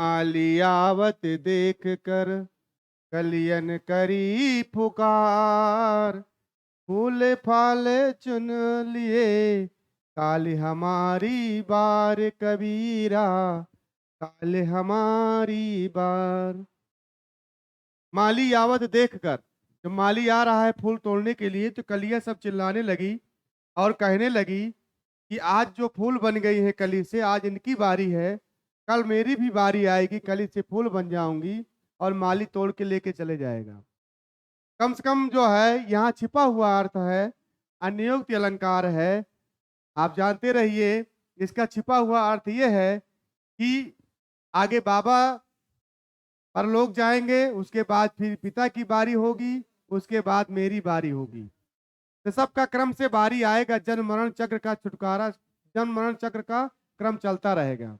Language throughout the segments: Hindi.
मालियावत देख कर कलियन करी पुकार। फूल फाल चुन लिए काल हमारी बार कबीरा, काल हमारी बार। माली आवत देख कर, जब माली आ रहा है फूल तोड़ने के लिए तो कलियां सब चिल्लाने लगी और कहने लगी कि आज जो फूल बन गई है कली से, आज इनकी बारी है, कल मेरी भी बारी आएगी, कली से फूल बन जाऊंगी और माली तोड़ के लेके चले जाएगा। कम से कम जो है यहाँ छिपा हुआ अर्थ है, अन्योक्ति अलंकार है। आप जानते रहिए इसका छिपा हुआ अर्थ ये है कि आगे बाबा परलोक जाएंगे, उसके बाद फिर पिता की बारी होगी, उसके बाद मेरी बारी होगी। तो सबका क्रम से बारी आएगा, जन्म मरण चक्र का छुटकारा, जन्म मरण चक्र का क्रम चलता रहेगा।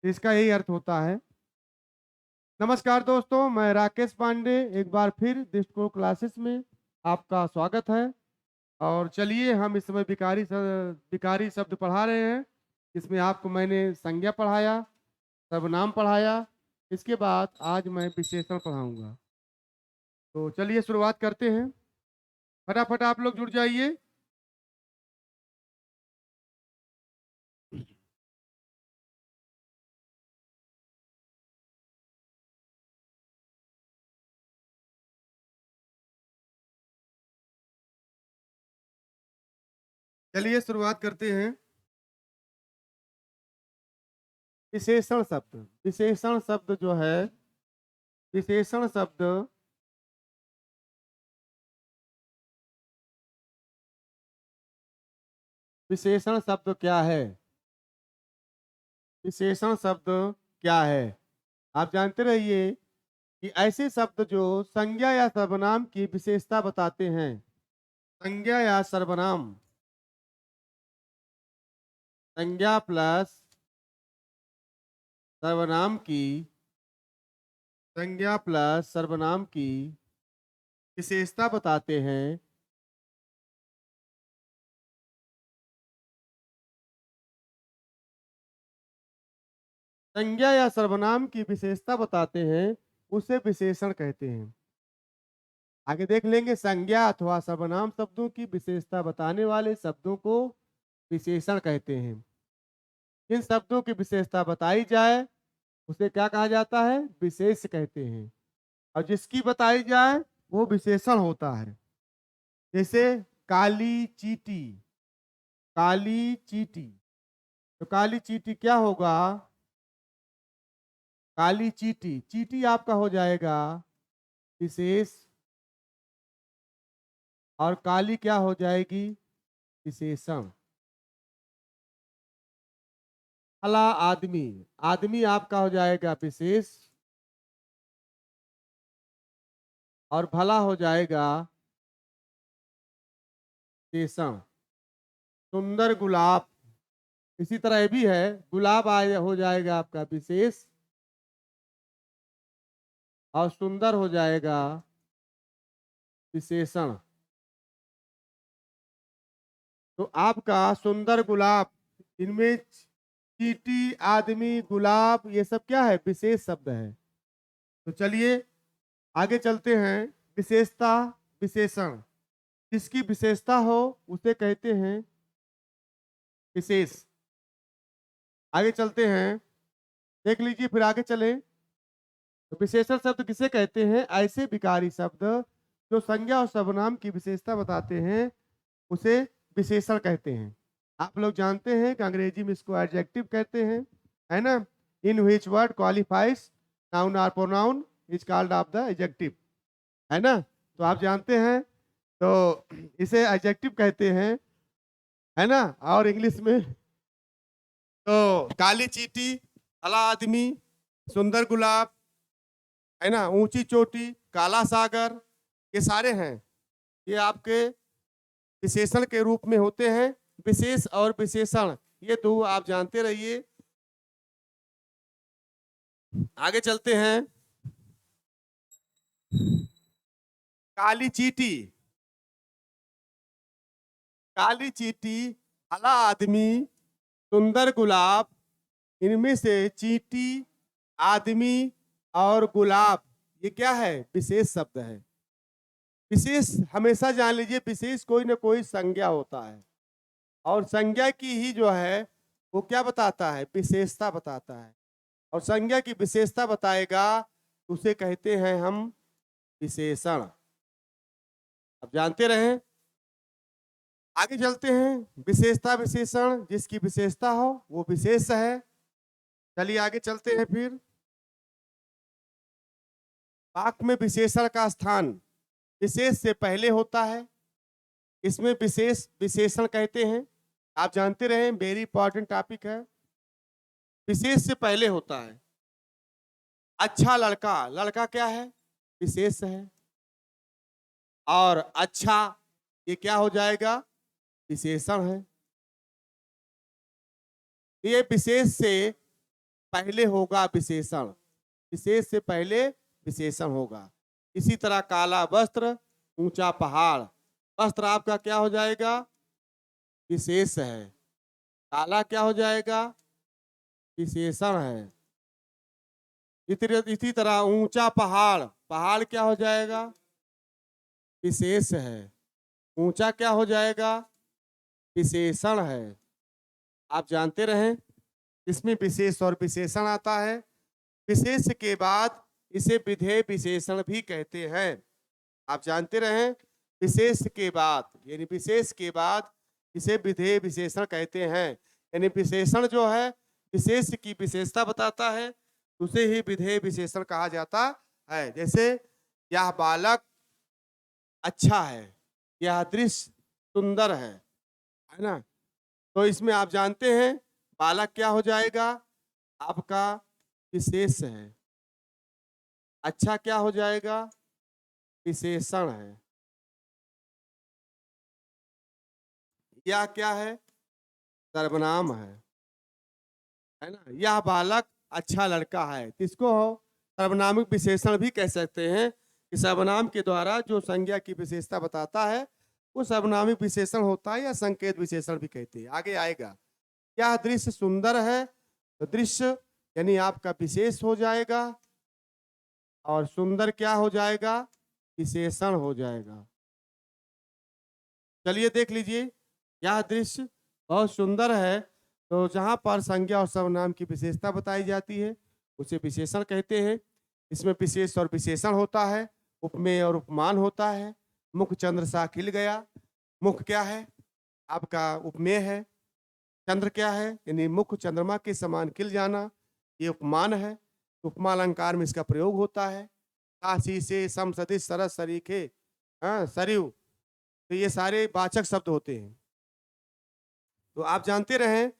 इसका यही अर्थ होता है। नमस्कार दोस्तों, मैं राकेश पांडे एक बार फिर दृष्टिकोण क्लासेस में आपका स्वागत है। और चलिए हम इस समय विकारी शब्द पढ़ा रहे हैं। इसमें आपको मैंने संज्ञा पढ़ाया, सर्वनाम पढ़ाया, इसके बाद आज मैं विशेषण पढ़ाऊंगा। तो चलिए शुरुआत करते हैं। फटाफट आप लोग जुड़ जाइए। चलिए शुरुआत करते हैं। विशेषण शब्द, विशेषण शब्द जो है, विशेषण शब्द विशेषण शब्द क्या है? विशेषण शब्द क्या है? आप जानते रहिए कि ऐसे शब्द जो संज्ञा या सर्वनाम की विशेषता बताते हैं। संज्ञा या सर्वनाम, संज्ञा प्लस सर्वनाम की, संज्ञा प्लस सर्वनाम की विशेषता बताते हैं। संज्ञा या सर्वनाम की विशेषता बताते हैं, उसे विशेषण कहते हैं। आगे देख लेंगे, संज्ञा अथवा सर्वनाम शब्दों की विशेषता बताने वाले शब्दों को विशेषण कहते हैं। जिन शब्दों की विशेषता बताई जाए उसे क्या कहा जाता है? विशेष कहते हैं। और जिसकी बताई जाए वो विशेषण होता है। जैसे काली चींटी, काली चींटी, तो काली चींटी क्या होगा? काली चींटी, चींटी आपका हो जाएगा विशेष, और काली क्या हो जाएगी? विशेषण। भला आदमी, आदमी आपका हो जाएगा विशेष, और भला हो जाएगा विशेषण। सुंदर गुलाब, इसी तरह ये भी है, गुलाब हो जाएगा आपका विशेष, और सुंदर हो जाएगा विशेषण। तो आपका सुंदर गुलाब, इनमें चींटी, आदमी, गुलाब, ये सब क्या है? विशेष शब्द है। तो चलिए आगे चलते हैं। विशेषता, विशेषण, जिसकी विशेषता हो उसे कहते हैं विशेष। आगे चलते हैं, देख लीजिए, फिर आगे चले। तो विशेषण शब्द किसे कहते हैं? ऐसे विकारी शब्द जो संज्ञा और सर्वनाम की विशेषता बताते हैं, उसे विशेषण कहते हैं। आप लोग जानते हैं कि अंग्रेजी में इसको एडजेक्टिव कहते हैं, है ना? In which word qualifies noun और pronoun is called of the adjective, है ना? तो आप जानते हैं, तो इसे एडजेक्टिव कहते हैं, है ना? और इंग्लिश में तो काली चींटी, भला आदमी, सुंदर गुलाब, है ना, ऊंची चोटी, काला सागर, ये सारे हैं, ये आपके विशेषण के रूप में होते हैं। विशेष और विशेषण, ये दो आप जानते रहिए। आगे चलते हैं। काली चींटी, काली चींटी, काला आदमी, सुंदर गुलाब, इनमें से चींटी आदमी और गुलाब, ये क्या है? विशेष शब्द है। विशेष हमेशा जान लीजिए, विशेष कोई ना कोई संज्ञा होता है, और संज्ञा की ही जो है वो क्या बताता है? विशेषता बताता है। और संज्ञा की विशेषता बताएगा उसे कहते हैं हम विशेषण। अब जानते रहें, आगे चलते हैं। विशेषता विशेषण, जिसकी विशेषता हो वो विशेष है। चलिए आगे चलते हैं फिर। वाक्य में विशेषण का स्थान विशेष से पहले होता है, इसमें विशेष विशेषण कहते हैं। आप जानते रहे, वेरी इंपॉर्टेंट टॉपिक है। विशेष से पहले होता है। अच्छा लड़का, लड़का क्या है? विशेष है। और अच्छा, ये क्या हो जाएगा? विशेषण है। ये विशेष से पहले होगा विशेषण, विशेष से पहले विशेषण होगा। इसी तरह काला वस्त्र, ऊंचा पहाड़, वस्त्र आपका क्या हो जाएगा? विशेष है। काला क्या हो जाएगा? विशेषण है। इसी तरह ऊंचा पहाड़, पहाड़ क्या हो जाएगा? विशेष है। ऊंचा क्या हो जाएगा? विशेषण है। आप जानते रहें, इसमें विशेष और विशेषण आता है। विशेष के बाद इसे विधेय विशेषण भी कहते हैं। आप जानते रहें, विशेष के बाद यानी विशेष के बाद इसे विधेय विशेषण कहते हैं। यानी विशेषण जो है विशेष की विशेषता बताता है, उसे ही विधेय विशेषण कहा जाता है। जैसे यह बालक अच्छा है, यह दृश्य सुंदर है ना? तो इसमें आप जानते हैं बालक क्या हो जाएगा? आपका विशेष है। अच्छा क्या हो जाएगा? विशेषण है। यह क्या है? सर्वनाम है ना? यह बालक अच्छा लड़का है, किसको हो? सर्वनामिक विशेषण भी कह सकते हैं कि सर्वनाम के द्वारा जो संज्ञा की विशेषता बताता है वो सर्वनामिक विशेषण होता है, या संकेत विशेषण भी कहते हैं। आगे आएगा, यह दृश्य सुंदर है, तो दृश्य यानी आपका विशेष हो जाएगा, और सुंदर क्या हो जाएगा? विशेषण हो जाएगा। चलिए देख लीजिए, यह दृश्य बहुत सुंदर है, तो जहां पर संज्ञा और सर्वनाम की विशेषता बताई जाती है उसे विशेषण कहते हैं। इसमें विशेष और विशेषण होता है, उपमेय और उपमान होता है। मुख चंद्र सा खिल गया, मुख क्या है? आपका उपमेय है। चंद्र क्या है? यानी मुख चंद्रमा के समान खिल जाना, ये उपमान है। उपमा अलंकार में इसका प्रयोग होता है। काशी से सम सदिश सरस सरीखे, हाँ सरयू, तो ये सारे वाचक शब्द होते हैं। तो आप जानते रहें,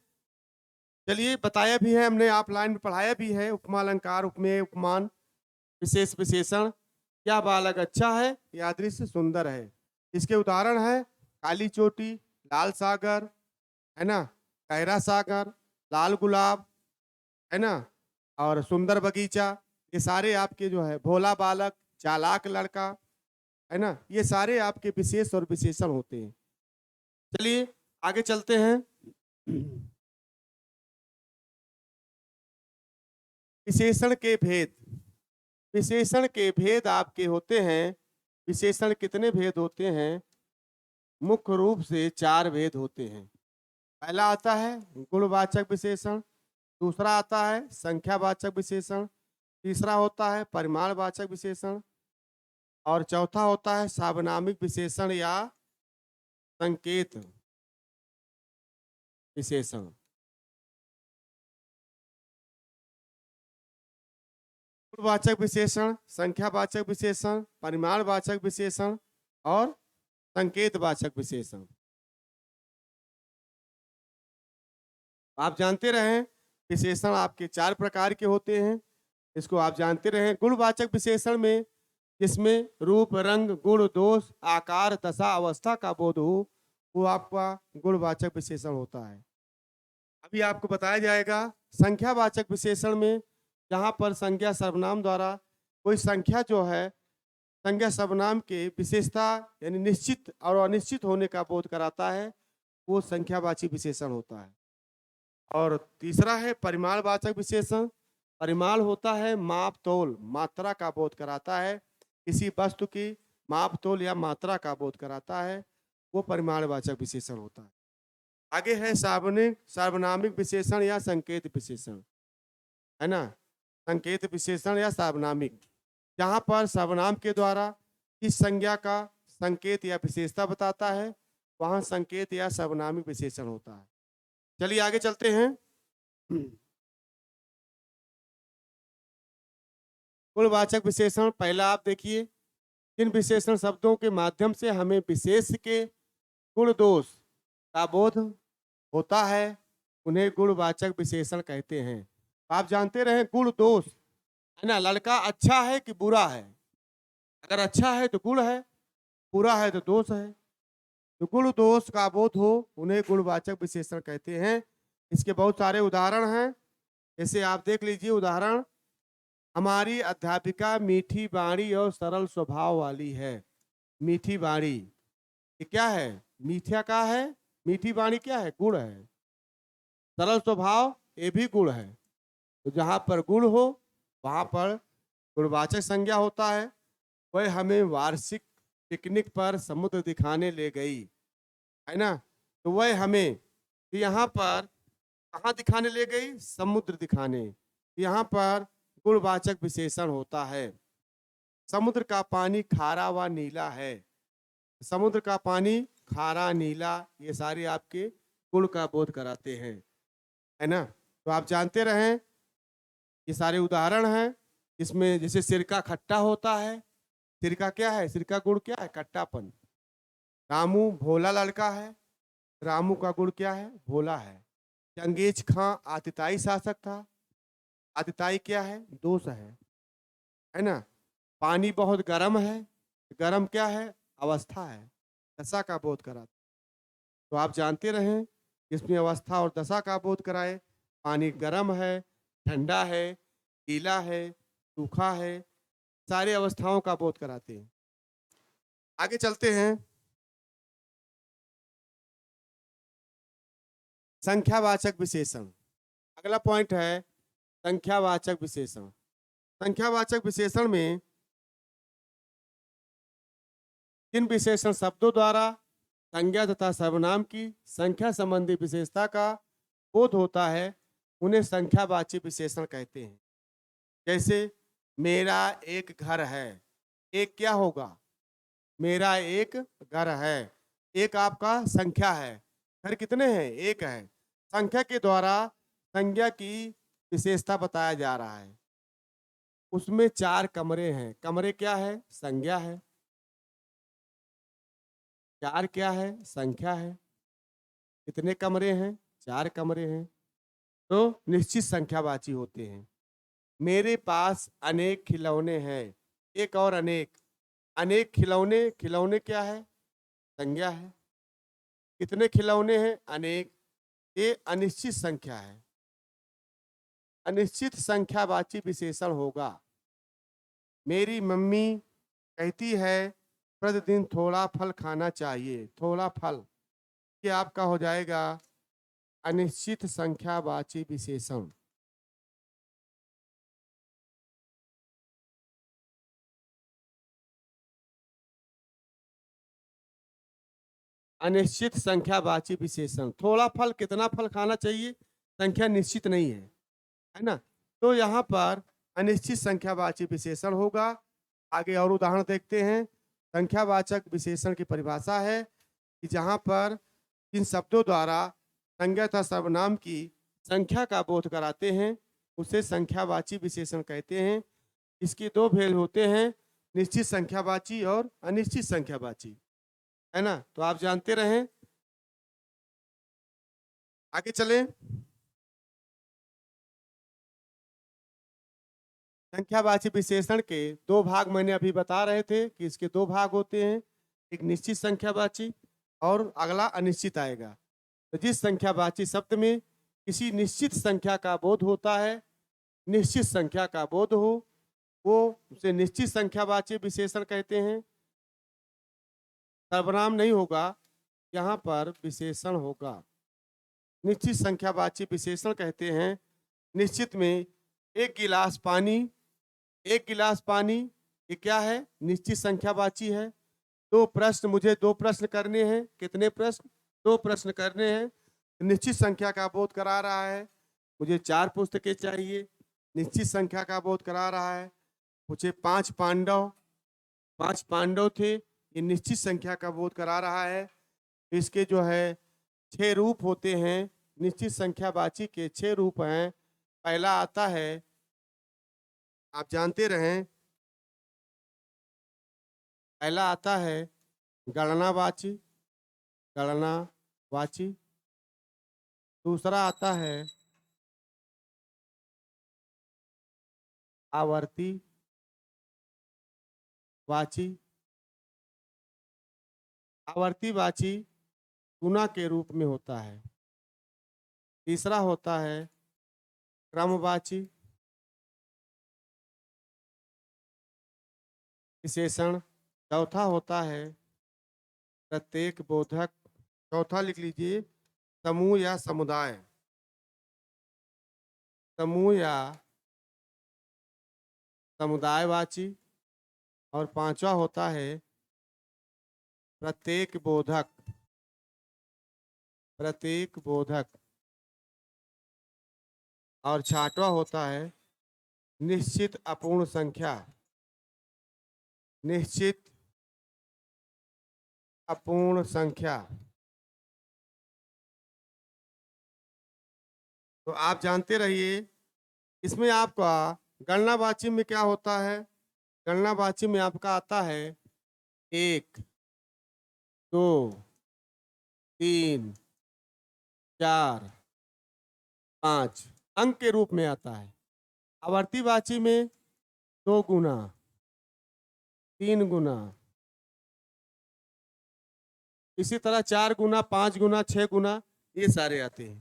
चलिए बताया भी है हमने, आप लाइन में पढ़ाया भी है। उपमा अलंकार, उपमेय, उपमान, विशेष विशेषण। क्या बालक अच्छा है, या दृश्य सुंदर है। इसके उदाहरण है काली चोटी, लाल सागर, है ना, गहरा सागर, लाल गुलाब, है ना, और सुंदर बगीचा। ये सारे आपके जो है, भोला बालक, चालाक लड़का, है ना, ये सारे आपके विशेष और विशेषण होते हैं। चलिए आगे चलते हैं। विशेषण के भेद, विशेषण के भेद आपके होते हैं। विशेषण कितने भेद होते हैं? मुख्य रूप से 4 भेद होते हैं। पहला आता है गुणवाचक विशेषण, दूसरा आता है संख्यावाचक विशेषण, तीसरा होता है परिमाणवाचक विशेषण, और चौथा होता है सार्वनामिक विशेषण या संकेत विशेषण। गुणवाचक विशेषण, संख्यावाचक विशेषण, परिमाणवाचक विशेषण और संकेतवाचक विशेषण। आप जानते रहें, विशेषण आपके 4 प्रकार के होते हैं, इसको आप जानते रहें। गुणवाचक विशेषण में जिसमें रूप, रंग, गुण, दोष, आकार, दशा, अवस्था का बोध हो, वो आपका गुणवाचक विशेषण होता है। अभी आपको बताया जाएगा संख्यावाचक विशेषण में, जहां पर संज्ञा सर्वनाम द्वारा कोई संख्या जो है, संज्ञा सर्वनाम के विशेषता यानी निश्चित और अनिश्चित होने का बोध कराता है, वो संख्यावाची विशेषण होता है। और तीसरा है परिमाणवाचक विशेषण। परिमाण होता है माप तोल, मात्रा का बोध कराता है, किसी वस्तु की माप तोल या मात्रा का बोध कराता है, वो परिमाणवाचक विशेषण होता है। आगे है सार्वनामिक विशेषण या संकेत विशेषण, है ना? संकेत विशेषण या सार्वनामिक, जहाँ पर सर्वनाम के द्वारा इस संज्ञा का संकेत या विशेषता बताता है, वहाँ संकेत या सर्वनामिक विशेषण होता है। चलिए आगे चलते हैं। गुणवाचक विशेषण पहला आप देखिए, किन विशेषण शब्दों के माध्यम से हमें विशेष के गुण दोष का बोध होता है, उन्हें गुणवाचक विशेषण कहते हैं। आप जानते रहे गुण दोष, है ना? लड़का अच्छा है कि बुरा है? अगर अच्छा है तो गुण है, बुरा है तो दोष है। तो गुण दोष का बोध हो, उन्हें गुणवाचक विशेषण कहते हैं। इसके बहुत सारे उदाहरण हैं, जैसे आप देख लीजिए उदाहरण, हमारी अध्यापिका मीठी वाणी और सरल स्वभाव वाली है। मीठी वाणी ये क्या है? मीठा का है, मीठी वाणी क्या है? गुण है। सरल स्वभाव ये भी गुण है। तो जहाँ पर गुण हो वहाँ पर गुणवाचक संज्ञा होता है। वह हमें वार्षिक पिकनिक पर समुद्र दिखाने ले गई, है ना? तो वह हमें, तो यहाँ पर कहाँ दिखाने ले गई? समुद्र दिखाने। यहाँ पर गुणवाचक विशेषण होता है। समुद्र का पानी खारा व नीला है। समुद्र का पानी खारा नीला, ये सारे आपके गुण का बोध कराते हैं, है ना? तो आप जानते रहें, ये सारे उदाहरण हैं। इसमें जैसे सिरका खट्टा होता है, सिरका क्या है? सिरका गुण क्या है? खट्टापन। रामू भोला लड़का है, रामू का गुण क्या है? भोला है। चंगेज खां आतिताई शासक था, आतिताई क्या है? दोष है ना? पानी बहुत गर्म है, गर्म क्या है? अवस्था है, दशा का बोध कराता। तो आप जानते रहें, इसमें अवस्था और दशा का बोध कराए। पानी गर्म है, ठंडा है, गीला है, सूखा है, सारी अवस्थाओं का बोध कराते हैं। आगे चलते हैं। संख्यावाचक विशेषण, अगला पॉइंट है संख्यावाचक विशेषण। संख्यावाचक विशेषण में किन विशेषण शब्दों द्वारा संज्ञा तथा सर्वनाम की संख्या संबंधी विशेषता का बोध होता है, उन्हें संख्यावाची विशेषण कहते हैं। जैसे मेरा एक घर है, एक क्या होगा? मेरा एक घर है। एक आपका संख्या है, घर कितने हैं? एक है। संख्या के द्वारा संज्ञा की विशेषता बताया जा रहा है। उसमें 4 कमरे हैं, कमरे क्या है? संज्ञा है। 4 क्या है? संख्या है। कितने कमरे हैं? 4 कमरे हैं। तो निश्चित संख्यावाची होते हैं। मेरे पास अनेक खिलौने हैं, एक और अनेक, अनेक खिलौने, खिलौने क्या है? संज्ञा है। कितने खिलौने हैं? अनेक, ये अनिश्चित संख्या है। अनिश्चित संख्यावाची विशेषण होगा। मेरी मम्मी कहती है प्रतिदिन थोड़ा फल खाना चाहिए। थोड़ा फल ये आपका हो जाएगा अनिश्चित संख्यावाची विशेषण। अनिश्चित संख्यावाची विशेषण, थोड़ा फल, कितना फल खाना चाहिए, संख्या निश्चित नहीं है ना? तो यहाँ पर अनिश्चित संख्यावाची विशेषण होगा। आगे और उदाहरण देखते हैं। संख्यावाचक विशेषण की परिभाषा है कि जहाँ पर इन शब्दों द्वारा संज्ञा तथा सर्वनाम की संख्या का बोध कराते हैं, उसे संख्यावाची विशेषण कहते हैं। इसके 2 भेद होते हैं, निश्चित संख्यावाची और अनिश्चित संख्यावाची, है ना? तो आप जानते रहें। आगे चलें। संख्यावाची विशेषण के 2 भाग मैंने अभी बता रहे थे कि इसके 2 भाग होते हैं, एक निश्चित संख्यावाची और अगला अनिश्चित आएगा। तो जिस संख्यावाची शब्द में किसी निश्चित संख्या का बोध होता है, निश्चित संख्या का बोध हो, वो उसे निश्चित संख्यावाची विशेषण कहते हैं। सर्वनाम नहीं होगा, यहाँ पर विशेषण होगा। निश्चित संख्यावाची विशेषण कहते हैं निश्चित में एक गिलास पानी, एक गिलास पानी, ये क्या है? निश्चित संख्यावाची है। मुझे दो प्रश्न करने हैं। कितने प्रश्न? दो प्रश्न करने हैं। निश्चित संख्या का बोध करा रहा है। मुझे 4 पुस्तकें चाहिए। निश्चित संख्या का बोध करा रहा है। मुझे 5 पांडव थे, ये निश्चित संख्या का बोध करा रहा है। इसके जो है 6 रूप होते हैं। निश्चित संख्यावाची के 6 रूप हैं। पहला आता है, आप जानते रहें, पहला आता है गणनावाची, गणनावाची। दूसरा आता है आवर्ती वाची। आवर्ती वाची गुना के रूप में होता है। तीसरा होता है क्रमवाची, विशेषण। चौथा होता है प्रत्येक बोधक। चौथा लिख लीजिए, समूह या समुदाय, समूह या समुदायवाची। और पांचवा होता है प्रत्येक बोधक, प्रत्येक बोधक। और छठवां होता है निश्चित अपूर्ण संख्या, निश्चित अपूर्ण संख्या। तो आप जानते रहिए। इसमें आपका गणनावाची में क्या होता है? गणनावाची में आपका आता है 1, 2, 3, 4, 5 अंक के रूप में आता है। आवर्तीवाची में 2 गुना, 3 गुना, इसी तरह 4 गुना, 5 गुना, 6 गुना, ये सारे आते हैं।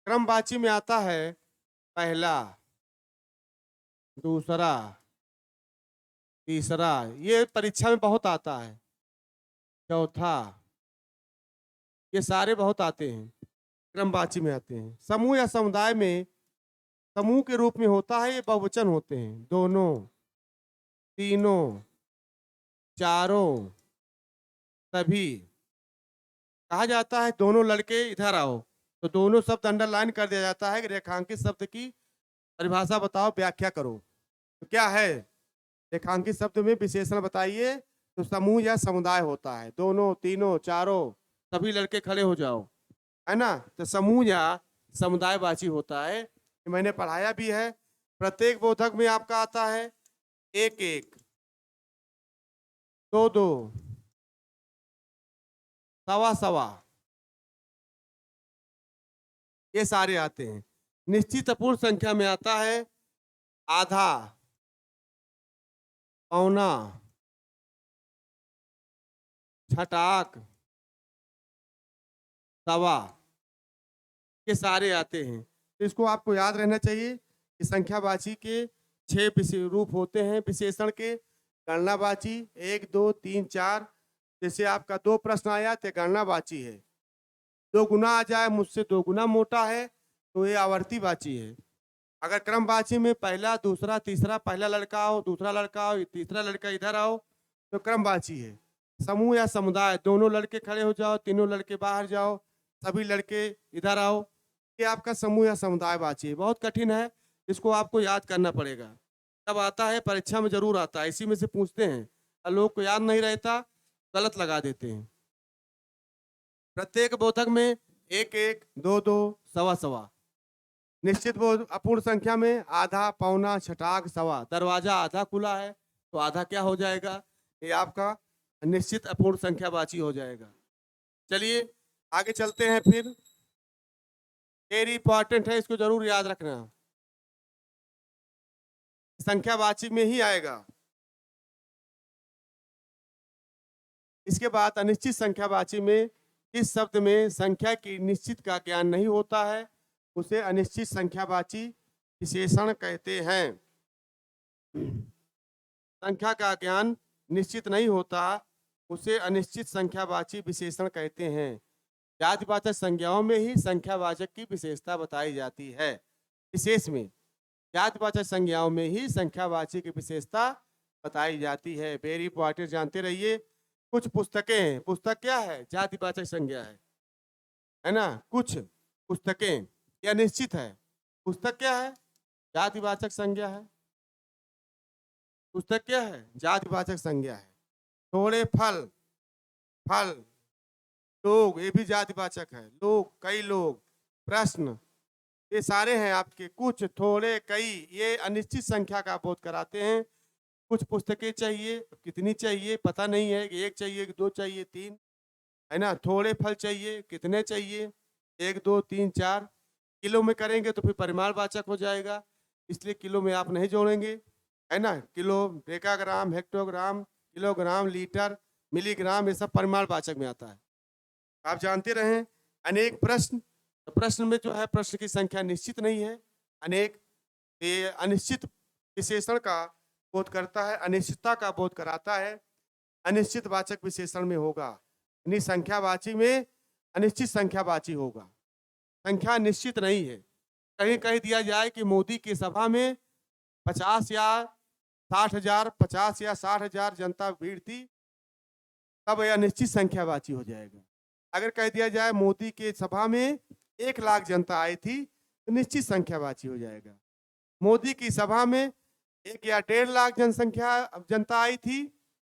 क्रमवाची में आता है पहला, दूसरा, तीसरा, ये परीक्षा में बहुत आता है। चौथा, ये सारे बहुत आते हैं, क्रमवाची में आते हैं। समूह या समुदाय में समूह के रूप में होता है, ये बहुवचन होते हैं। दोनों, तीनों, चारों, सभी। कहा जाता है दोनों लड़के इधर आओ, तो दोनों शब्द अंडरलाइन कर दिया जाता है कि रेखांकित शब्द की परिभाषा बताओ, व्याख्या करो। तो क्या है? रेखांकित शब्द में विशेषण बताइए। तो समूह या समुदाय होता है। दोनों, तीनों, चारों, सभी लड़के खड़े हो जाओ, है ना? तो समूह या समुदायवाची होता है। मैंने पढ़ाया भी है। प्रत्येक बोधक में आपका आता है 1 1, 2 2, सवा सवा, ये सारे आते हैं। निश्चित अपूर्ण संख्या में आता है आधा, पौना, छटाक, सवा, ये सारे आते हैं। तो इसको आपको याद रहना चाहिए कि संख्यावाची के 6 रूप होते हैं विशेषण के। गणनावाची 1 2 3 4। जैसे आपका 2 प्रश्न आया तो गणनावाची है। 2 गुना आ जाए, मुझसे 2 गुना मोटा है, तो ये आवर्तीवाची है। अगर क्रमवाची में पहला, दूसरा, तीसरा, पहला लड़का आओ, दूसरा लड़का आओ, तीसरा लड़का इधर आओ, तो क्रमवाची है। समूह या समुदाय, दोनों लड़के खड़े हो जाओ, तीनों लड़के बाहर जाओ, सभी लड़के इधर आओ, ये आपका समूह या समुदायवाची है। बहुत कठिन है, इसको आपको याद करना पड़ेगा। तब आता है, परीक्षा में जरूर आता है, इसी में से पूछते हैं। लोग को याद नहीं रहता, गलत लगा देते हैं। प्रत्येक बोधक में 1 1, 2 2, सवा सवा। निश्चित बोध अपूर्ण संख्या में आधा, पौना, छटाक, सवा। दरवाजा आधा खुला है तो आधा क्या हो जाएगा? ये आपका निश्चित अपूर्ण संख्यावाची हो जाएगा। चलिए आगे चलते हैं। फिर वेरी इंपॉर्टेंट है, इसको जरूर याद रखना, संख्यावाची में ही आएगा। इसके बाद अनिश्चित संख्यावाची में इस शब्द में संख्या की निश्चित का ज्ञान नहीं होता है, उसे अनिश्चित संख्यावाची विशेषण कहते हैं। संख्या का ज्ञान निश्चित नहीं होता, उसे अनिश्चित संख्यावाची विशेषण कहते हैं। जातिवाचक संज्ञाओं में ही संख्यावाचक की विशेषता बताई जाती है। विशेष में जातिवाचक संज्ञाओं में ही संख्यावाची की विशेषता बताई जाती है। वेरी इंपॉर्टेंट, जानते रहिए। कुछ पुस्तकें हैं, पुस्तक क्या है? जातिवाचक संज्ञा है ना। कुछ पुस्तकें यह निश्चित है, पुस्तक क्या है? जातिवाचक संज्ञा है। पुस्तक क्या है? जातिवाचक संज्ञा है। थोड़े फल, फल, लोग, ये भी जातिवाचक है। लोग, कई लोग, प्रश्न, ये सारे हैं आपके। कुछ, थोड़े, कई, ये अनिश्चित संख्या का बोध कराते हैं। कुछ पुस्तकें चाहिए, कितनी चाहिए पता नहीं है, कि एक चाहिए कि दो चाहिए, तीन, है ना। थोड़े फल चाहिए, कितने चाहिए, एक, दो, तीन, चार। किलो में करेंगे तो फिर परिमाणवाचक हो जाएगा, इसलिए किलो में आप नहीं जोड़ेंगे, है ना। Kilo, decagram, hectogram, kilogram, litre, milligram, ये सब परिमाणवाचक में आता है। आप जानते रहें। अनेक प्रश्न, तो प्रश्न में जो है प्रश्न की संख्या निश्चित नहीं है। अनेक, ये अनिश्चित विशेषण का बोध करता है, अनिश्चितता का बोध कराता है। अनिश्चित वाचक विशेषण में होगा, यानी संख्यावाची में अनिश्चित संख्यावाची होगा। संख्या निश्चित नहीं है। कहीं कहीं दिया जाए कि मोदी की सभा में 50 या 60,000, 50 या 60,000 जनता भीड़ थी, तब यह निश्चित संख्यावाची हो जाएगा। अगर कह दिया जाए मोदी के सभा में 1 लाख जनता आई थी, तो निश्चित संख्यावाची हो जाएगा। मोदी की सभा में 1 या 1.5 लाख जनता आई थी,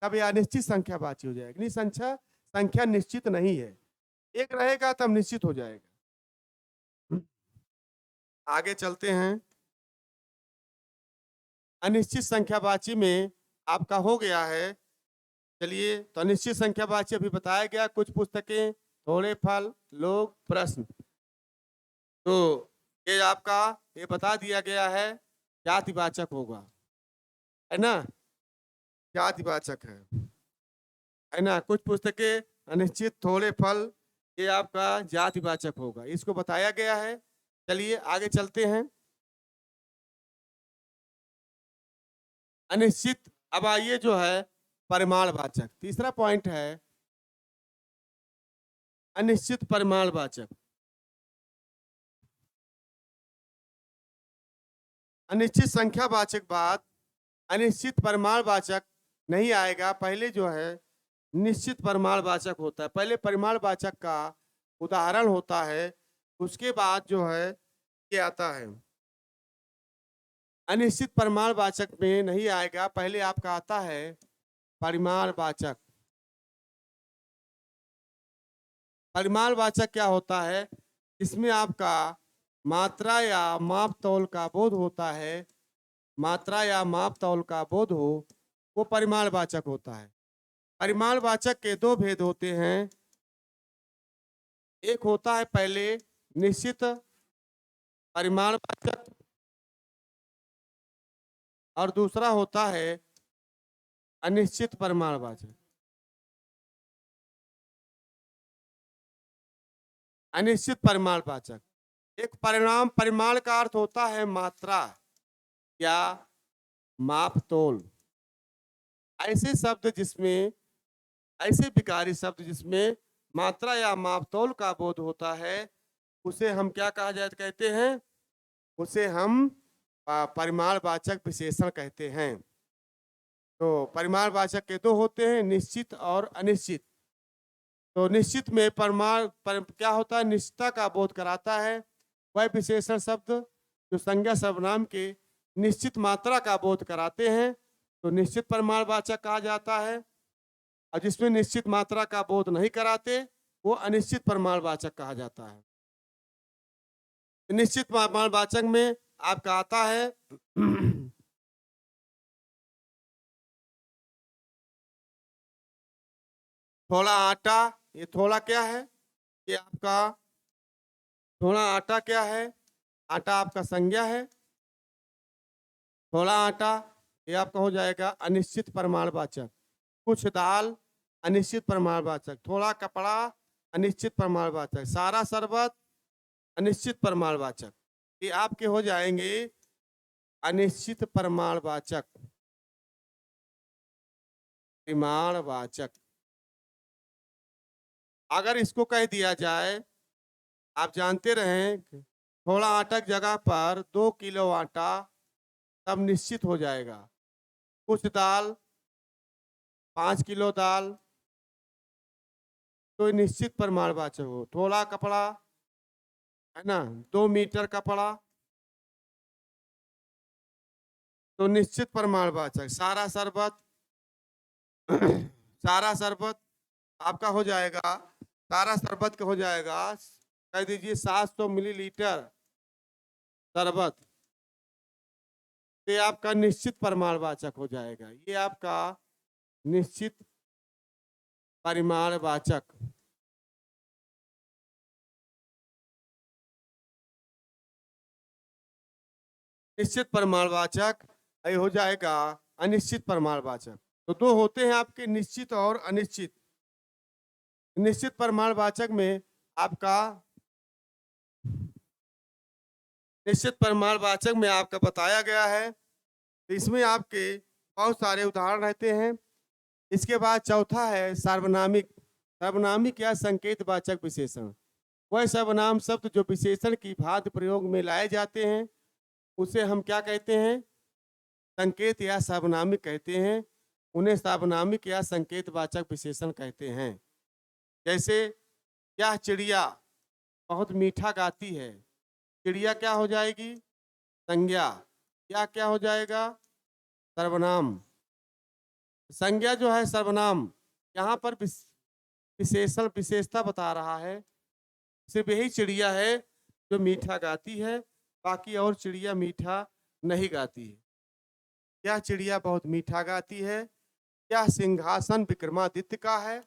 तब यह निश्चित संख्यावाची हो जाएगी। संख्या निश्चित नहीं है, एक रहेगा तब निश्चित हो जाएगा। आगे चलते हैं। अनिश्चित संख्यावाची में आपका हो गया है। चलिए, तो अनिश्चित संख्यावाची अभी बताया गया। कुछ पुस्तकें, थोड़े फल, लोग, प्रश्न, तो ये आपका ये बता दिया गया है, जातिवाचक होगा, है ना। जातिवाचक है ना। कुछ पुस्तकें, अनिश्चित, थोड़े फल, ये आपका जातिवाचक होगा, इसको बताया गया है। चलिए आगे चलते हैं। अनिश्चित, अब आइए जो है परिमाणवाचक, तीसरा पॉइंट है अनिश्चित परिमाणवाचक। अनिश्चित संख्यावाचक बाद अनिश्चित परिमाणवाचक नहीं आएगा, पहले जो है निश्चित परिमाणवाचक होता है। पहले परिमाणवाचक का उदाहरण होता है, उसके बाद जो है ये आता है। अनिश्चित परिमाणवाचक में नहीं आएगा, पहले आपका आता है परिमाणवाचक। परिमाणवाचक क्या होता है? इसमें आपका मात्रा या माप तौल का बोध होता है। मात्रा या माप तौल का बोध हो, वो परिमाणवाचक होता है। परिमाणवाचक के दो भेद होते हैं। एक होता है पहले निश्चित परिमाणवाचक, और दूसरा होता है अनिश्चित परिमाणवाचक। अनिश्चित परिमाणवाचक, एक परिणाम, परिमाण का अर्थ होता है मात्रा या माप तोल। ऐसे शब्द जिसमें, ऐसे विकारी शब्द जिसमें मात्रा या माप तोल का बोध होता है, उसे हम क्या कहा जाए कहते हैं? उसे हम परिमाणवाचक विशेषण कहते हैं। तो परिमाणवाचक के दो होते हैं, निश्चित और अनिश्चित। तो निश्चित में क्या होता है? निश्चितता का बोध कराता है। वह विशेषण शब्द जो संज्ञा सर्वनाम के निश्चित मात्रा का बोध कराते हैं, तो निश्चित परिमाणवाचक कहा जाता है। और जिसमें निश्चित मात्रा का बोध नहीं कराते, वो अनिश्चित परिमाणवाचक कहा जाता है। निश्चित परिमाणवाचक में आपका आता है थोड़ा आटा। ये थोड़ा क्या है? ये आपका थोड़ा आटा क्या है? आटा आपका संज्ञा है। थोड़ा आटा, ये आपका हो जाएगा अनिश्चित परिमाणवाचक। कुछ दाल, अनिश्चित परिमाणवाचक। थोड़ा कपड़ा, अनिश्चित परिमाणवाचक। सारा शरबत, अनिश्चित परिमाणवाचक। ये आपके हो जाएंगे अनिश्चित परिमाणवाचक। परिमाणवाचक। अगर इसको कह दिया जाए, आप जानते रहें, थोड़ा आटा की जगह पर 2 किलो आटा तब निश्चित हो जाएगा। कुछ दाल, 5 किलो दाल, तो निश्चित परिमाणवाचक हो। थोड़ा कपड़ा, है ना, 2 मीटर कपड़ा, तो निश्चित परिमाणवाचक। सारा शरबत सारा शरबत आपका हो जाएगा, सारा शरबत का हो जाएगा, कह दीजिए 700 मिलीलीटर शरबत, तो ये आपका निश्चित परिमाणवाचक हो जाएगा। ये आपका निश्चित परिमाणवाचक। निश्चित परिमाणवाचक ये हो जाएगा अनिश्चित परिमाणवाचक। तो दो होते हैं आपके, निश्चित और अनिश्चित। निश्चित परिमाणवाचक में आपका निश्चित परिमाणवाचक में आपका बताया गया है, तो इसमें आपके बहुत सारे उदाहरण रहते हैं। इसके बाद चौथा है सार्वनामिक। सार्वनामिक या संकेतवाचक विशेषण, वह सर्वनाम शब्द जो विशेषण की भांति प्रयोग में लाए जाते हैं, उसे हम क्या कहते हैं? संकेत या सार्वनामिक कहते हैं। उन्हें सार्वनामिक या संकेतवाचक विशेषण कहते हैं। जैसे यह चिड़िया बहुत मीठा गाती है, चिड़िया क्या हो जाएगी? संज्ञा। या क्या हो जाएगा? सर्वनाम। संज्ञा जो है सर्वनाम, यहाँ पर विशेषण विशेषता बता रहा है। सिर्फ यही चिड़िया है जो मीठा गाती है, बाकी और चिड़िया मीठा नहीं गाती है। यह चिड़िया बहुत मीठा गाती है, यह सिंहासन विक्रमादित्य का है,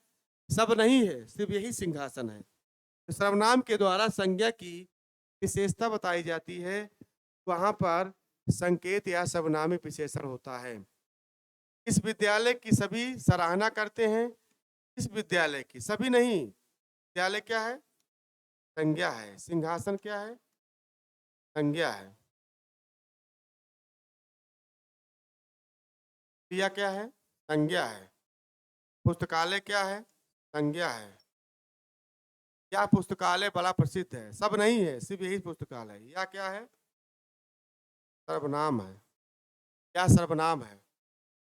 सब नहीं है, सिर्फ यही सिंहासन है। तो सर्वनाम के द्वारा संज्ञा की विशेषता बताई जाती है, वहां पर संकेत या सर्वनामिक विशेषण होता है। इस विद्यालय की सभी सराहना करते हैं। इस विद्यालय की, सभी नहीं, विद्यालय क्या है? संज्ञा है। सिंहासन क्या है? संज्ञा है। क्रिया क्या है? संज्ञा है। पुस्तकालय क्या है? संज्ञा है। क्या पुस्तकालय बड़ा प्रसिद्ध है? सब नहीं है, सिर्फ यही पुस्तकालय। या क्या है? सर्वनाम है। क्या सर्वनाम है?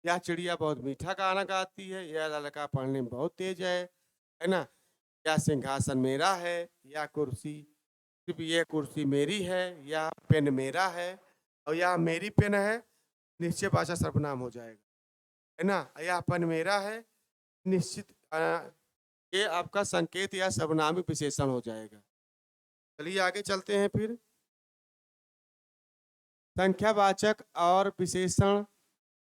यह चिड़िया बहुत मीठा गाना गाती है, यह लड़का पढ़ने में बहुत तेज है ना। या सिंहासन मेरा है, या कुर्सी, सिर्फ ये कुर्सी मेरी है, या पेन मेरा है, और या मेरी पेन है, निश्चय भाषा सर्वनाम हो जाएगा, है ना। या पेन मेरा है, निश्चित ये आपका संकेत या सर्वनामिक विशेषण हो जाएगा। चलिए आगे चलते हैं फिर। संख्यावाचक और विशेषण,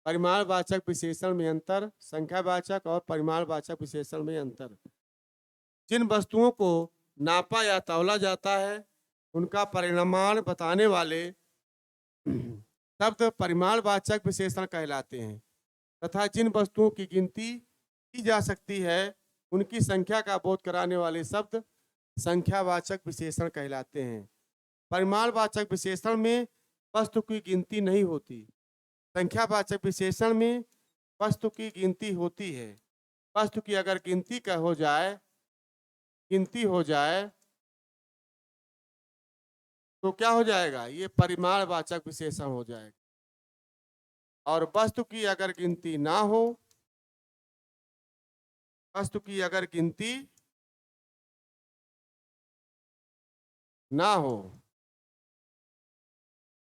परिमाणवाचक विशेषण में अंतर। संख्यावाचक और परिमाणवाचक विशेषण में अंतर। जिन वस्तुओं को नापा या तौला जाता है, उनका परिमाण बताने वाले शब्द परिमाणवाचक विशेषण कहलाते हैं, तथा जिन वस्तुओं की गिनती की जा सकती है, उनकी संख्या का बोध कराने वाले शब्द संख्यावाचक विशेषण कहलाते हैं। परिमाणवाचक विशेषण में वस्तु की गिनती नहीं होती, संख्यावाचक विशेषण में वस्तु की गिनती होती है। वस्तु की अगर गिनती हो जाए तो क्या हो जाएगा? ये परिमाणवाचक विशेषण हो जाएगा। और वस्तु की अगर गिनती ना हो, वस्तु की अगर गिनती ना हो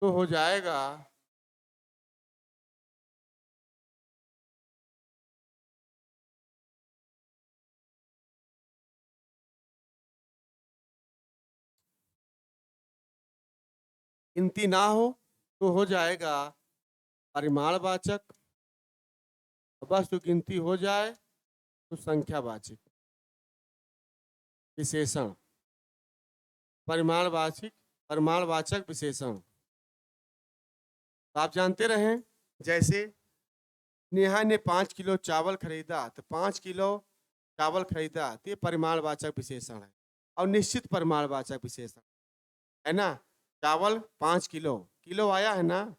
तो हो जाएगा गिनती ना हो तो हो जाएगा परिमाणवाचक। वस्तु गिनती हो जाए तो संख्यावाचक विशेषण। परिमाणवाचक विशेषण आप जानते रहे, जैसे नेहा ने 5 किलो चावल खरीदा, तो 5 किलो चावल खरीदा, तो ये परिमाणवाचक विशेषण है। और निश्चित परिमाणवाचक विशेषण है ना। चावल 5 किलो, किलो आया है ना,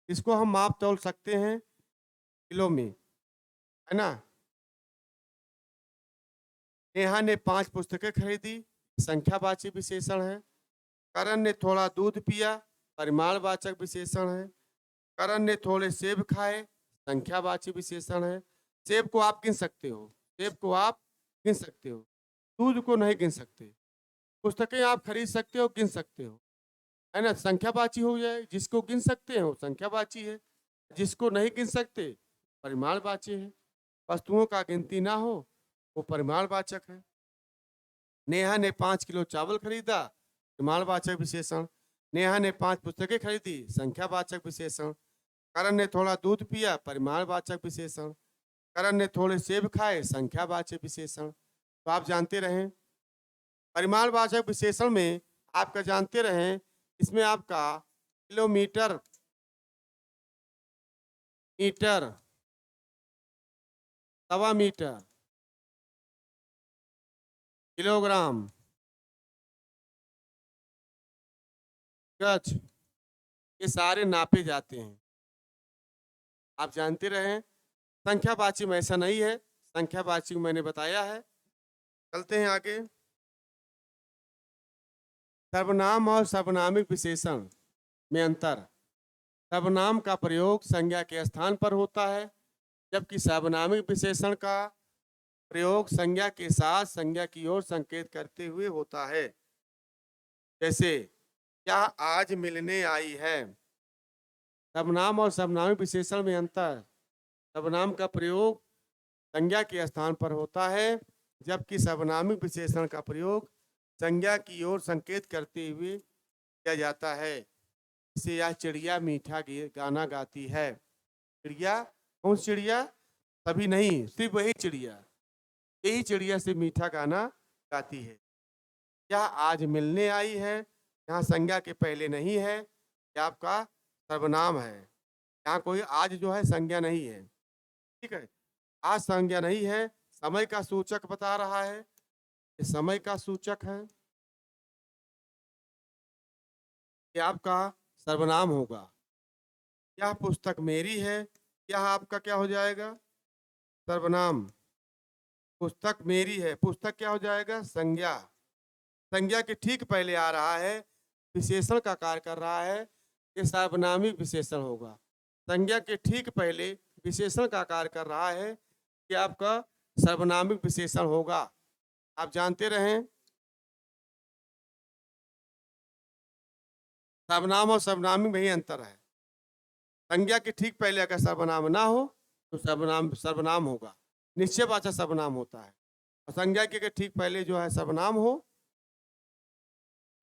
इसको हम माप तोल सकते हैं किलो में, है ना। नेहा ने 5 पुस्तकें खरीदी, संख्यावाचक विशेषण है। करण ने थोड़ा दूध पिया, परिमाणवाचक विशेषण है। करण ने थोड़े सेब खाए, संख्यावाची विशेषण है। सेब को आप गिन सकते हो, सेब को आप गिन सकते हो, दूध को नहीं गिन सकते। पुस्तकें आप खरीद सकते हो, गिन सकते हो, है ना? संख्यावाची हो जाए, जिसको गिन सकते हो संख्यावाची है, जिसको नहीं गिन सकते परिमाणवाची है। वस्तुओं का गिनती ना हो वो परिमाणवाचक है। नेहा ने 5 किलो चावल खरीदा, परिमाणवाचक विशेषण। नेहा ने 5 पुस्तकें खरीदी, संख्यावाचक विशेषण। करण ने थोड़ा दूध पिया, परिमाणवाचक विशेषण। करण ने थोड़े सेब खाए, संख्यावाचक विशेषण। तो आप जानते रहें परिमाणवाचक विशेषण में आपका जानते रहें इसमें आपका किलोमीटर, मीटर, सवा मीटर, किलोग्राम, गज, ये सारे नापे जाते हैं। आप जानते रहें संख्यावाची में ऐसा नहीं है, संख्यावाची में मैंने बताया है। चलते हैं आगे। सर्वनाम और सर्वनामिक विशेषण में अंतर। सर्वनाम का प्रयोग संज्ञा के स्थान पर होता है, जबकि सर्वनामिक विशेषण का प्रयोग संज्ञा के साथ संज्ञा की ओर संकेत करते हुए होता है। जैसे क्या आज मिलने आई है। सर्वनाम और सर्वनामिक विशेषण में अंतर। सर्वनाम का प्रयोग संज्ञा के स्थान पर होता है, जबकि सर्वनामिक विशेषण का प्रयोग संज्ञा की ओर संकेत करते हुए किया जाता है। जैसे यह चिड़िया मीठा गाना गाती है। चिड़िया, कौन चिड़िया? सभी नहीं, सिर्फ वही चिड़िया, यही चिड़िया से मीठा गाना गाती है। यह आज मिलने आई है, यहाँ संज्ञा के पहले नहीं है, यह आपका सर्वनाम है। यहाँ कोई आज जो है संज्ञा नहीं है, ठीक है। आज संज्ञा नहीं है, समय का सूचक बता रहा है, ये समय का सूचक है, ये आपका सर्वनाम होगा। यह पुस्तक मेरी है, यह आपका क्या हो जाएगा? सर्वनाम। पुस्तक मेरी है, पुस्तक क्या हो जाएगा? संज्ञा। संज्ञा के ठीक पहले आ रहा है, विशेषण का कार्य कर रहा है, ये सर्वनामिक विशेषण होगा। संज्ञा के ठीक पहले विशेषण का कार्य कर रहा है, कि आपका सर्वनामिक विशेषण होगा। आप जानते रहें सर्वनाम और सर्वनामिक में ही अंतर है। संज्ञा के ठीक पहले अगर सर्वनाम ना हो तो सर्वनाम होगा, निश्चयवाचक सर्वनाम होता है। और संज्ञा के अगर ठीक पहले जो है सर्वनाम हो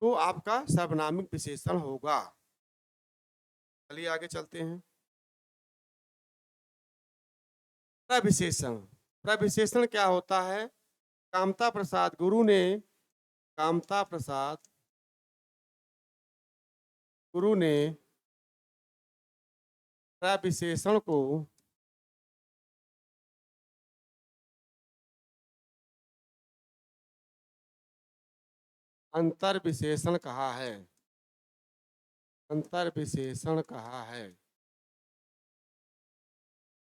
तो आपका सर्वनामिक विशेषण होगा। चलिए आगे चलते हैं। प्रविशेषण। प्रविशेषण क्या होता है? कामता प्रसाद गुरु ने, कामता प्रसाद गुरु ने प्रविशेषण को अंतर विशेषण कहा है। अंतर विशेषण कहा है।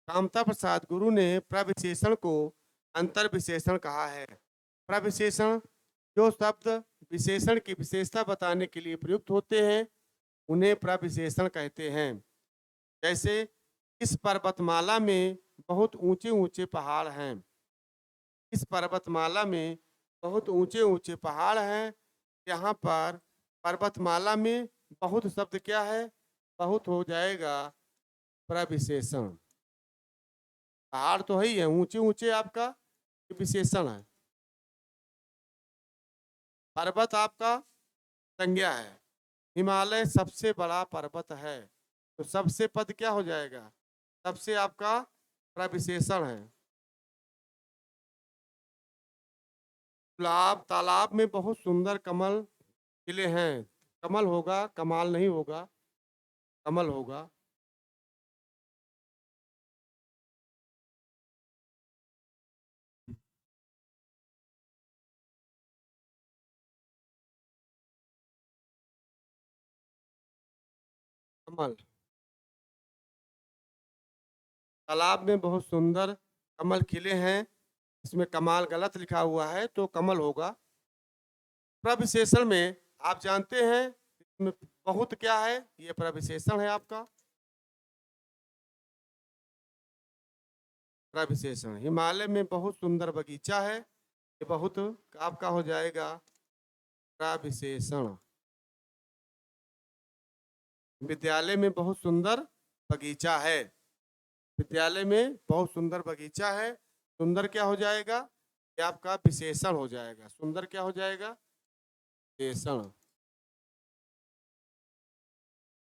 कामता प्रसाद गुरु ने प्रविशेषण को अंतर विशेषण कहा है। प्रविशेषण जो शब्द विशेषण की विशेषता बताने के लिए प्रयुक्त होते हैं उन्हें प्रविशेषण कहते हैं। जैसे इस पर्वतमाला में बहुत ऊंचे ऊंचे पहाड़ हैं। इस पर्वतमाला में बहुत ऊंचे ऊंचे पहाड़ हैं। यहाँ पर पर्वतमाला में बहुत शब्द क्या है? बहुत हो जाएगा प्रविशेषण। पहाड़ तो है ही है, ऊंचे ऊंचे आपका विशेषण है। पर्वत आपका संज्ञा है। हिमालय सबसे बड़ा पर्वत है, तो सबसे पद क्या हो जाएगा? सबसे आपका प्रविशेषण है। तालाब, तालाब में बहुत सुंदर कमल खिले हैं। कमल होगा, कमाल नहीं होगा, कमल होगा। कमल। तालाब में बहुत सुंदर कमल खिले हैं, इसमें कमाल गलत लिखा हुआ है तो कमल होगा। प्रविशेषण में आप जानते हैं इसमें बहुत क्या है? ये प्रविशेषण है आपका। प्रविशेषण, हिमालय में बहुत सुंदर बगीचा है, ये बहुत आपका हो जाएगा प्रविशेषण। विद्यालय में बहुत सुंदर बगीचा है, विद्यालय में बहुत सुंदर बगीचा है, सुंदर क्या हो जाएगा, ये आपका विशेषण हो जाएगा। सुंदर क्या हो जाएगा, विशेषण।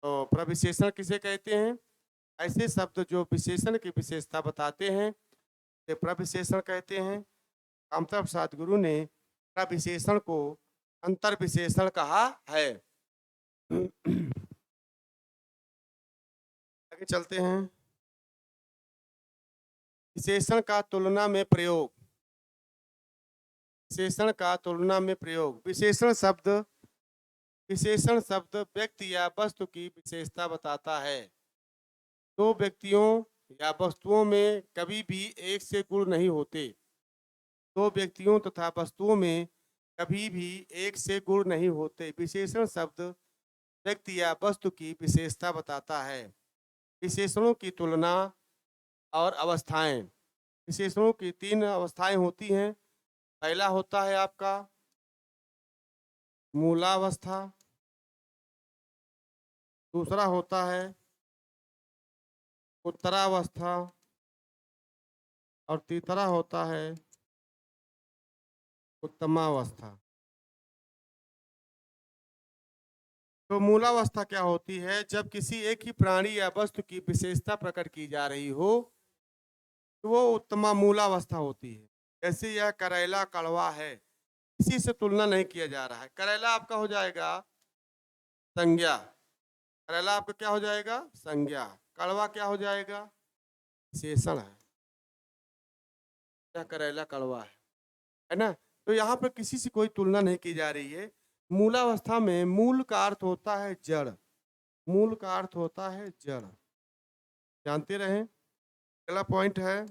तो प्रविशेषण किसे कहते हैं, ऐसे शब्द जो विशेषण की विशेषता बताते हैं, ये प्रविशेषण कहते हैं। कामता प्रसाद गुरु ने प्रविशेषण को अंतर विशेषण कहा है। आगे चलते हैं। विशेषण का तुलना में प्रयोग, विशेषण का तुलना में प्रयोग। विशेषण शब्द व्यक्ति या वस्तु की विशेषता बताता है। दो व्यक्तियों या वस्तुओं में कभी भी एक से गुण नहीं होते। दो व्यक्तियों तथा वस्तुओं में कभी भी एक से गुण नहीं होते। विशेषण शब्द व्यक्ति या वस्तु की विशेषता बताता है। विशेषणों की तुलना और अवस्थाएं। विशेषणों की तीन अवस्थाएं होती हैं। पहला होता है आपका मूलावस्था, दूसरा होता है उत्तरावस्था और तीसरा होता है उत्तमावस्था। तो मूलावस्था क्या होती है, जब किसी एक ही प्राणी या वस्तु की विशेषता प्रकट की जा रही हो तो वो उत्तमा मूलावस्था होती है। जैसे यह करेला कड़वा है, किसी से तुलना नहीं किया जा रहा है। करेला आपका हो जाएगा संज्ञा, करेला आपका क्या हो जाएगा, संज्ञा। कड़वा क्या हो जाएगा, विशेषण है। क्या करेला कड़वा है ना। तो यहाँ पर किसी से कोई तुलना नहीं की जा रही है। मूलावस्था में मूल का अर्थ होता है जड़, मूल का अर्थ होता है जड़, जानते रहें। अगला पॉइंट है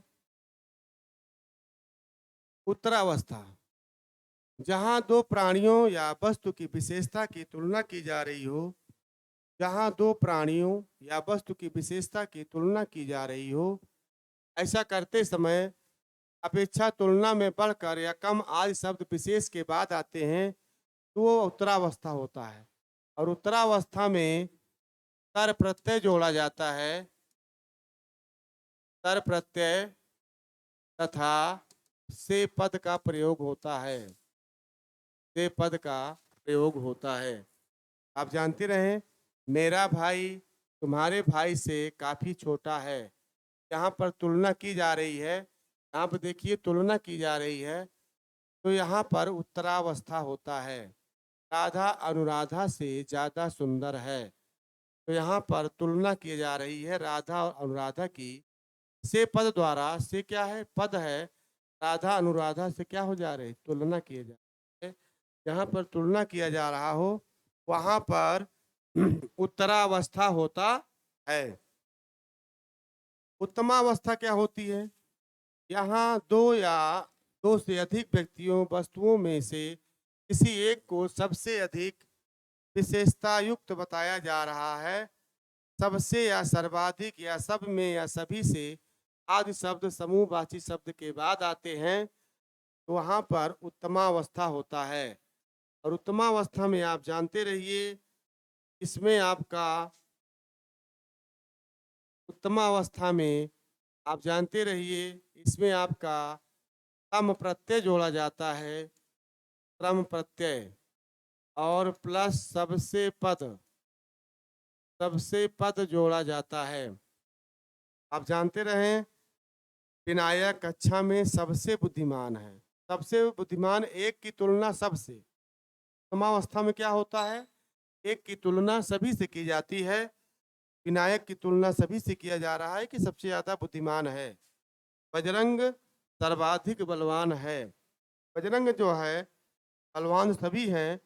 उत्तरावस्था, जहां दो प्राणियों या वस्तु की विशेषता की तुलना की जा रही हो, जहां दो प्राणियों या वस्तु की विशेषता की तुलना की जा रही हो, ऐसा करते समय अपेक्षा तुलना में बढ़कर या कम आदि शब्द विशेष के बाद आते हैं तो वो उत्तरावस्था होता है। और उत्तरावस्था में तर प्रत्यय जोड़ा जाता है, तर प्रत्यय तथा से पद का प्रयोग होता है, से पद का प्रयोग होता है। आप जानते रहें, मेरा भाई तुम्हारे भाई से काफी छोटा है। यहाँ पर तुलना की जा रही है, यहाँ पर देखिए तुलना की जा रही है, तो यहाँ पर उत्तरावस्था होता है। राधा अनुराधा से ज्यादा सुंदर है, तो यहाँ पर तुलना की जा रही है राधा और अनुराधा की। से पद द्वारा, से क्या है, पद है, राधा अनुराधा से क्या हो जा रहे, तुलना किए जा रहे। जहाँ पर तुलना किया जा रहा हो वहां पर उत्तरावस्था होता है। उत्तमावस्था क्या होती है, यहाँ दो या दो से अधिक व्यक्तियों वस्तुओं में से किसी एक को सबसे अधिक विशेषता युक्त बताया जा रहा है। सबसे या सर्वाधिक या सब में या सभी से आदि शब्द समूहवाची शब्द के बाद आते हैं तो वहां पर उत्तमावस्था होता है। और उत्तमावस्था में आप जानते रहिए, इसमें आपका उत्तमावस्था में आप जानते रहिए, इसमें आपका क्रम प्रत्यय जोड़ा जाता है, क्रम प्रत्यय और प्लस सबसे पद जोड़ा जाता है। आप जानते रहें, विनायक कक्षा में सबसे बुद्धिमान है, सबसे बुद्धिमान एक की तुलना सबसे। समावस्था में क्या होता है, एक की तुलना सभी से की जाती है। विनायक की तुलना सभी से किया जा रहा है कि सबसे ज्यादा बुद्धिमान है। बजरंग सर्वाधिक बलवान है, बजरंग जो है बलवान सभी हैं,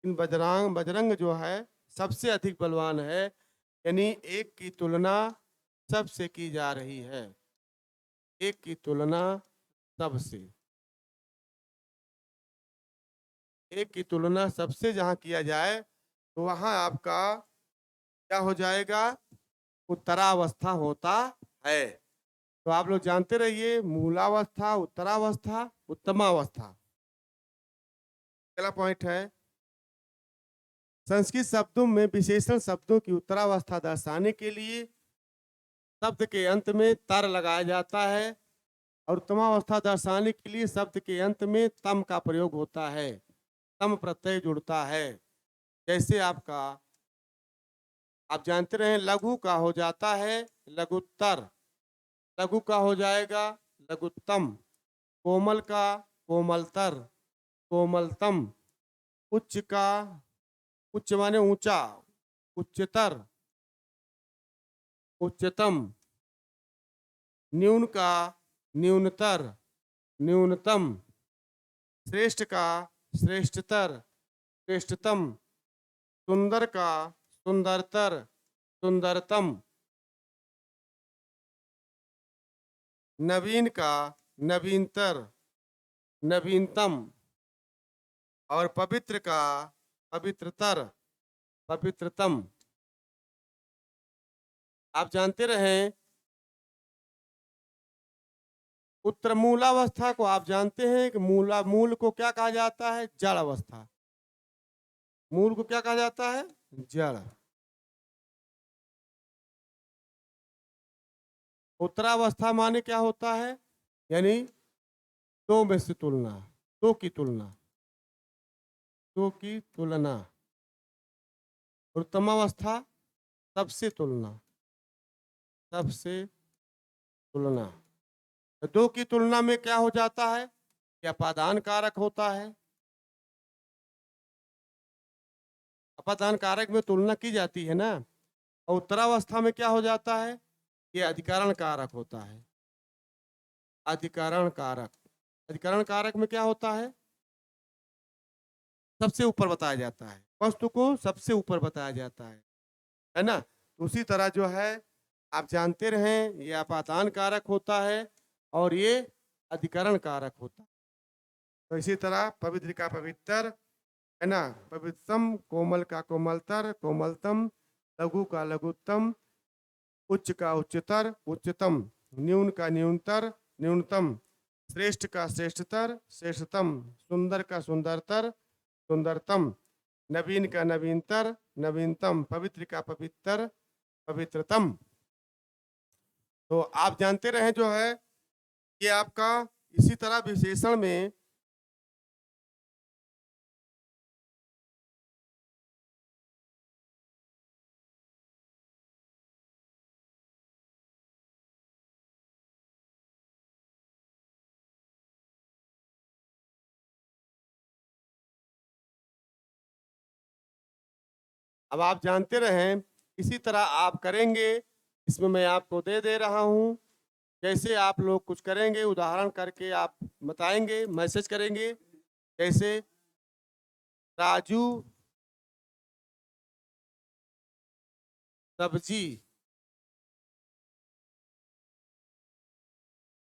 इन बजरंग जो है सबसे अधिक बलवान है। यानी एक की तुलना सबसे की जा रही है, एक की तुलना सबसे, एक की तुलना सबसे जहां किया जाए तो वहां आपका क्या हो जाएगा, उत्तरावस्था होता है। तो आप लोग जानते रहिए, मूलावस्था, उत्तरावस्था, उत्तमावस्था। अगला पॉइंट है, संस्कृत शब्दों में विशेषण शब्दों की उत्तरावस्था दर्शाने के लिए शब्द के अंत में तर लगाया जाता है और उत्तमावस्था दर्शाने के लिए शब्द के अंत में तम का प्रयोग होता है, तम प्रत्यय जुड़ता है। जैसे आपका, आप जानते रहे, लघु का हो जाता है लघुत्तर, लघु का हो जाएगा लघुत्तम, कोमल का कोमलतर, कोमलतम, उच्च का, उच्च माने ऊंचा, उच्चतर, उच्चतम, न्यून का न्यूनतर, न्यूनतम, श्रेष्ठ का श्रेष्ठतर, श्रेष्ठतम, सुंदर का सुंदरतर, सुंदरतम, नवीन का नवीनतर, नवीनतम, और पवित्र का पवित्रतर, पवित्रतम। आप जानते रहे, उत्तर मूलावस्था को आप जानते हैं कि मूल को क्या कहा जाता है? जड़ अवस्था। मूल को क्या कहा जाता है? जड़। उत्तरावस्था माने क्या होता है? यानी दो में से तुलना, दो की तुलना, दो की तुलना। उत्तमावस्था सबसे तुलना, सबसे तुलना। दो की तुलना में क्या हो जाता है? क्या अपादान कारक होता है? अपादान कारक में तुलना की जाती है ना। और उत्तरावस्था में क्या हो जाता है? ये अधिकरण कारक होता है, अधिकरण कारक। अधिकरण कारक में क्या होता है? सबसे ऊपर बताया जाता है, वस्तु को सबसे ऊपर बताया जाता है ना। तो उसी तरह जो है आप जानते रहें, ये अपादान कारक होता है और ये अधिकरण कारक होता है। तो इसी तरह पवित्र का पवित्र है ना, पवित्रतम, कोमल का कोमलतर, कोमलतम, लघु का लघुत्तम, उच्च का उच्चतर, उच्चतम, न्यून का न्यूनतर, न्यूनतम, श्रेष्ठ का श्रेष्ठतर, श्रेष्ठतम, सुंदर का सुंदरतर, सुंदरतम, नवीन का नवीनतर, नवीनतम, पवित्र का पवित्र, पवित्रतम। तो आप जानते रहे जो है कि आपका इसी तरह विशेषण में अब आप जानते रहें, इसी तरह आप करेंगे। इसमें मैं आपको दे रहा हूं, जैसे आप लोग कुछ करेंगे उदाहरण करके आप बताएंगे, मैसेज करेंगे। जैसे राजू सब्जी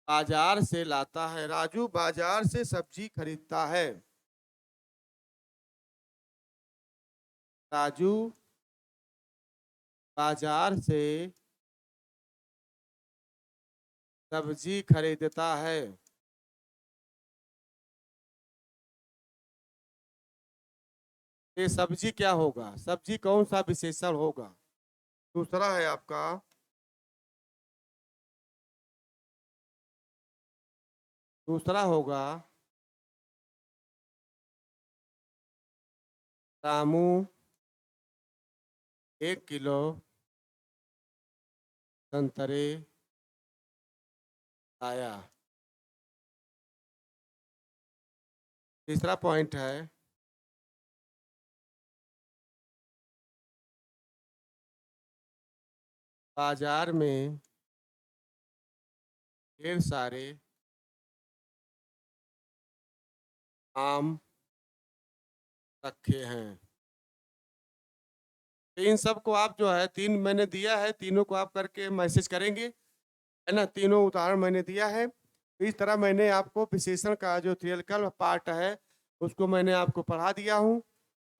बाजार से लाता है, राजू बाजार से सब्जी खरीदता है, राजू बाजार से सब्जी खरीदता है। ये सब्जी क्या होगा? सब्जी कौन सा विशेषण होगा? दूसरा है आपका, दूसरा होगा रामू 1 किलो संतरे लाया। तीसरा पॉइंट है, बाजार में ढेर सारे आम रखे हैं। तो इन सब को आप जो है, 3 मैंने दिया है, तीनों को आप करके मैसेज करेंगे, है ना। तीनों उदाहरण मैंने दिया है। तो इस तरह मैंने आपको विशेषण का जो थियोरिटिकल पार्ट है उसको मैंने आपको पढ़ा दिया हूँ,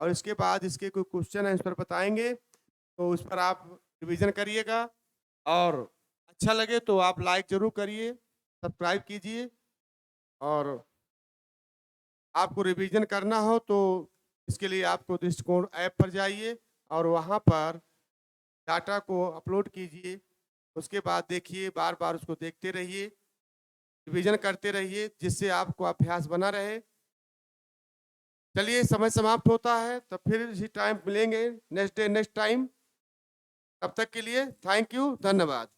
और इसके बाद इसके कोई क्वेश्चन आंसर बताएंगे तो उस पर आप रिवीजन करिएगा और अच्छा लगे तो आप लाइक ज़रूर करिए, सब्सक्राइब कीजिए और आपको रिवीजन करना हो तो इसके लिए आपको दृष्टिकोण ऐप पर जाइए और वहाँ पर डाटा को अपलोड कीजिए। उसके बाद देखिए, बार-बार उसको देखते रहिए, रिवीजन करते रहिए जिससे आपको अभ्यास बना रहे। चलिए समय समाप्त होता है, तो फिर इसी टाइम मिलेंगे नेक्स्ट डे नेक्स्ट टाइम। तब तक के लिए थैंक यू, धन्यवाद।